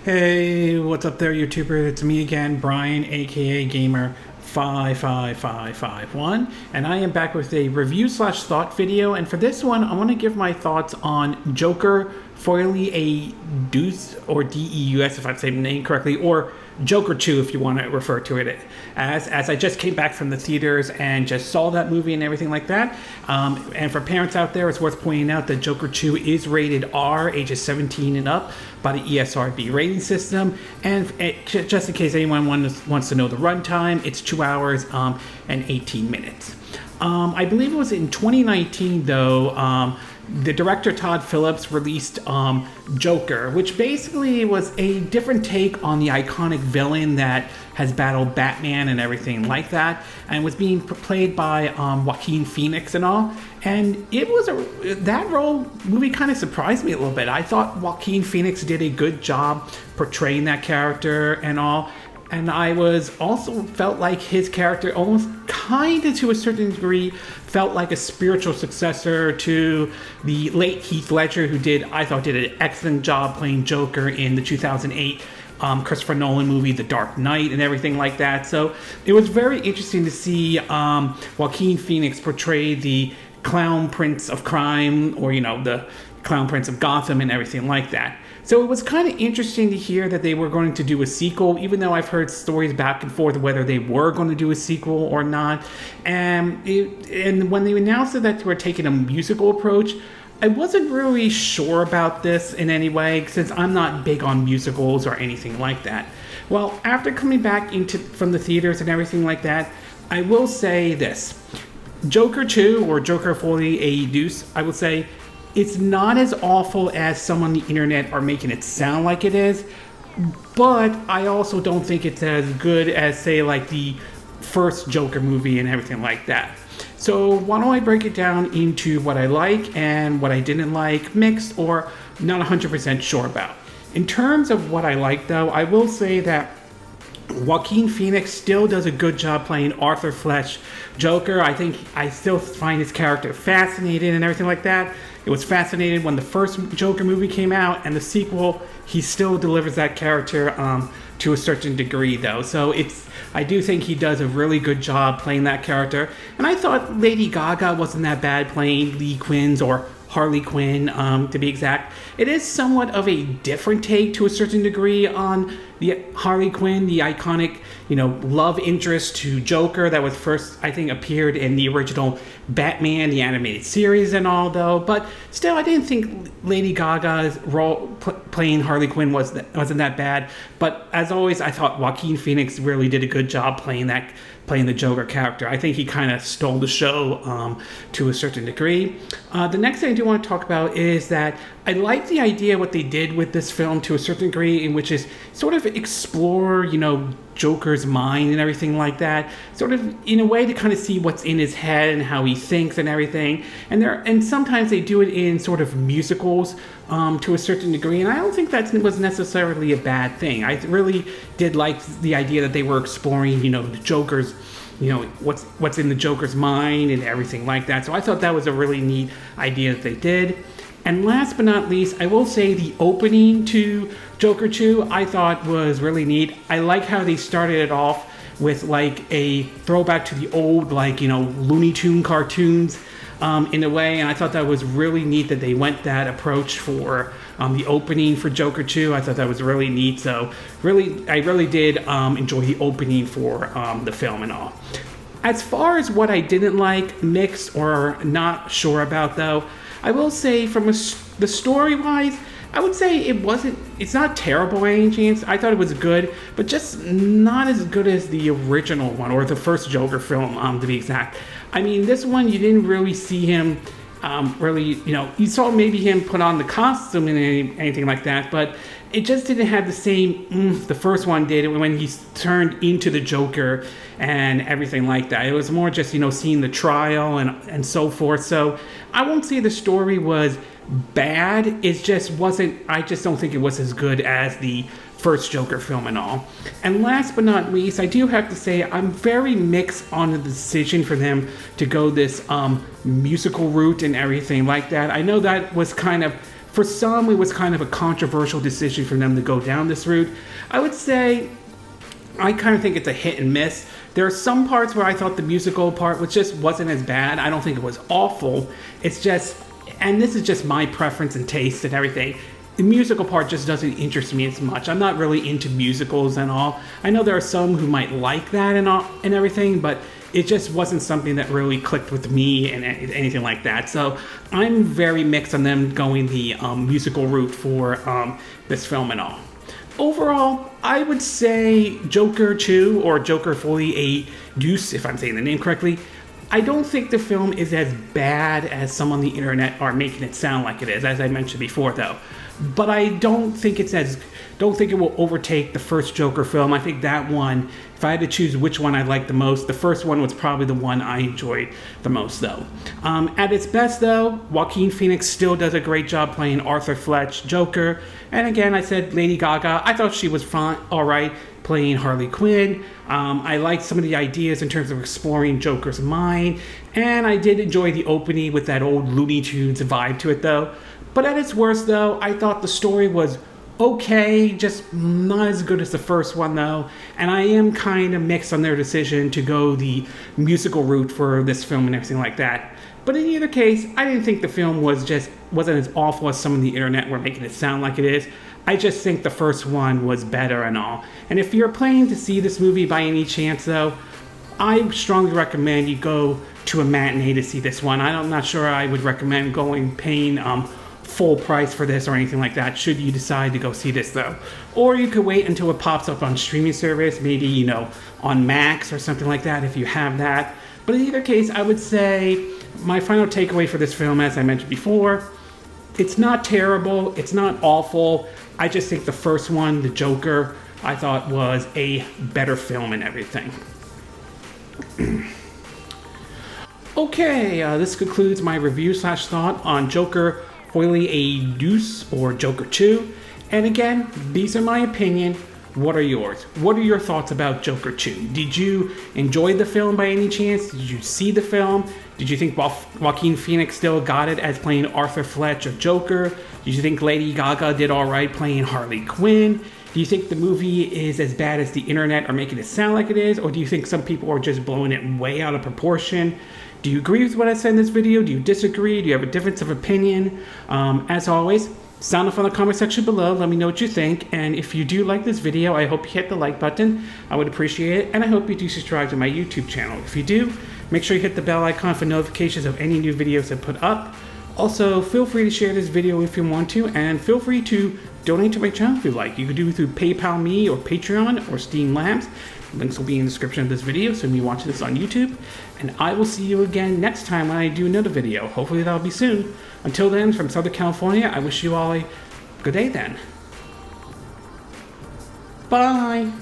Hey, what's up there, YouTuber? It's me again, Brian, aka Gamer55551, and I am back with a review/thought video. And for this one, I want to give my thoughts on Joker, Folie A Deus, or Deus, if I'm saying the name correctly, or Joker 2, if you want to refer to it as I just came back from the theaters and just saw that movie and everything like that. And for parents out there, it's worth pointing out that Joker 2 is rated R, ages 17 and up, by the ESRB rating system. And just in case anyone wants to know the runtime, it's 2 hours and 18 minutes. I believe it was in 2019, though, the director Todd Phillips released Joker, which basically was a different take on the iconic villain that has battled Batman and everything like that, and was being played by Joaquin Phoenix and all. And it was that movie kind of surprised me a little bit. I thought Joaquin Phoenix did a good job portraying that character and all. And I was also felt like his character almost kind of to a certain degree felt like a spiritual successor to the late Heath Ledger, who I thought did an excellent job playing Joker in the 2008 Christopher Nolan movie, The Dark Knight, and everything like that. So it was very interesting to see Joaquin Phoenix portray the Clown Prince of Crime, or, the Clown Prince of Gotham and everything like that. So it was kind of interesting to hear that they were going to do a sequel, even though I've heard stories back and forth whether they were going to do a sequel or not. And when they announced that they were taking a musical approach, I wasn't really sure about this in any way, since I'm not big on musicals or anything like that. Well, after coming back from the theaters and everything like that, I will say this. Joker 2, or Joker Folie A Deus, I would say, it's not as awful as some on the internet are making it sound like it is, but I also don't think it's as good as, say, like the first Joker movie and everything like that. So why don't I break it down into what I like and what I didn't like, mixed or not 100% sure about. In terms of what I like, though, I will say that Joaquin Phoenix still does a good job playing Arther Fleck Joker. I still find his character fascinating and everything like that. It was fascinating when the first Joker movie came out, and the sequel, he still delivers that character to a certain degree, though. So I do think he does a really good job playing that character. And I thought Lady Gaga wasn't that bad playing Lee Quinzel, or Harley Quinn, to be exact. It is somewhat of a different take to a certain degree on the Harley Quinn, the iconic, love interest to Joker that was first, I think, appeared in the original Batman, the animated series and all, though. But still, I didn't think Lady Gaga's role playing Harley Quinn wasn't that bad. But as always, I thought Joaquin Phoenix really did a good job playing the Joker character. I think he kind of stole the show to a certain degree. The next thing I do want to talk about is that I like the idea what they did with this film to a certain degree, in which is sort of explore, Joker's mind and everything like that, sort of in a way to kind of see what's in his head and how he thinks and everything. And sometimes they do it in sort of musicals to a certain degree, and I don't think that was necessarily a bad thing. I really did like the idea that they were exploring, the Joker's, what's in the Joker's mind and everything like that. So I thought that was a really neat idea that they did. And last but not least, I will say the opening to Joker 2 I thought was really neat. I like how they started it off with like a throwback to the old, Looney Tunes cartoons in a way. And I thought that was really neat that they went that approach for the opening for Joker 2. I thought that was really neat. So I really did enjoy the opening for the film and all. As far as what I didn't like, mixed or not sure about, though, I will say from the story-wise, I would say it's not terrible by any chance. I thought it was good, but just not as good as the original one, or the first Joker film, to be exact. I mean, this one, you didn't really see him you saw maybe him put on the costume and anything like that, but it just didn't have the same oomph the first one did when he turned into the Joker and everything like that. It was more just, seeing the trial and so forth. So I won't say the story was bad. It just wasn't, I just don't think it was as good as the first Joker film and all. And last but not least, I do have to say I'm very mixed on the decision for them to go this musical route and everything like that. I know that was kind of For some, it was kind of a controversial decision for them to go down this route. I would say I kind of think it's a hit and miss. There are some parts where I thought the musical part wasn't as bad. I don't think it was awful. It's just, and this is just my preference and taste and everything, the musical part just doesn't interest me as much. I'm not really into musicals and all. I know there are some who might like that and all and everything, but it just wasn't something that really clicked with me and anything like that. So I'm very mixed on them going the musical route for this film and all. Overall, I would say Joker 2 or Joker Folie A Deus, if I'm saying the name correctly, I don't think the film is as bad as some on the internet are making it sound like it is, as I mentioned before though. But I don't think it will overtake the first Joker film. I think that one, if I had to choose which one I liked the most, the first one was probably the one I enjoyed the most though. At its best though, Joaquin Phoenix still does a great job playing Arther Fleck's Joker. And again, I said Lady Gaga, I thought she was fine, alright, playing Harley Quinn. I liked some of the ideas in terms of exploring Joker's mind. And I did enjoy the opening with that old Looney Tunes vibe to it though. But at its worst though, I thought the story was okay, just not as good as the first one though. And I am kind of mixed on their decision to go the musical route for this film and everything like that. But in either case, I didn't think the film wasn't as awful as some of the internet were making it sound like it is. I just think the first one was better and all. And if you're planning to see this movie by any chance though, I strongly recommend you go to a matinee to see this one. I'm not sure I would recommend paying full price for this or anything like that, should you decide to go see this though. Or you could wait until it pops up on streaming service, maybe, on Max or something like that if you have that. But in either case, I would say my final takeaway for this film, as I mentioned before, it's not terrible, it's not awful. I just think the first one, The Joker, I thought was a better film and everything. Okay, this concludes my review/thought on Joker Folie A Deus or Joker 2. And again, these are my opinion. What are yours? What are your thoughts about Joker 2? Did you enjoy the film by any chance? Did you see the film? Did you think Joaquin Phoenix still got it as playing Arther Fleck of Joker? Did you think Lady Gaga did alright playing Harley Quinn? Do you think the movie is as bad as the internet are making it sound like it is? Or do you think some people are just blowing it way out of proportion? Do you agree with what I said in this video? Do you disagree? Do you have a difference of opinion? As always, sound off in the comment section below. Let me know what you think. And if you do like this video, I hope you hit the like button. I would appreciate it. And I hope you do subscribe to my YouTube channel. If you do, make sure you hit the bell icon for notifications of any new videos I put up. Also, feel free to share this video if you want to. And feel free to donate to my channel if you like. You can do it through PayPal Me or Patreon or Steam Labs. Links will be in the description of this video, so if you're watching this on YouTube. And I will see you again next time when I do another video. Hopefully that'll be soon. Until then, from Southern California, I wish you all a good day then. Bye!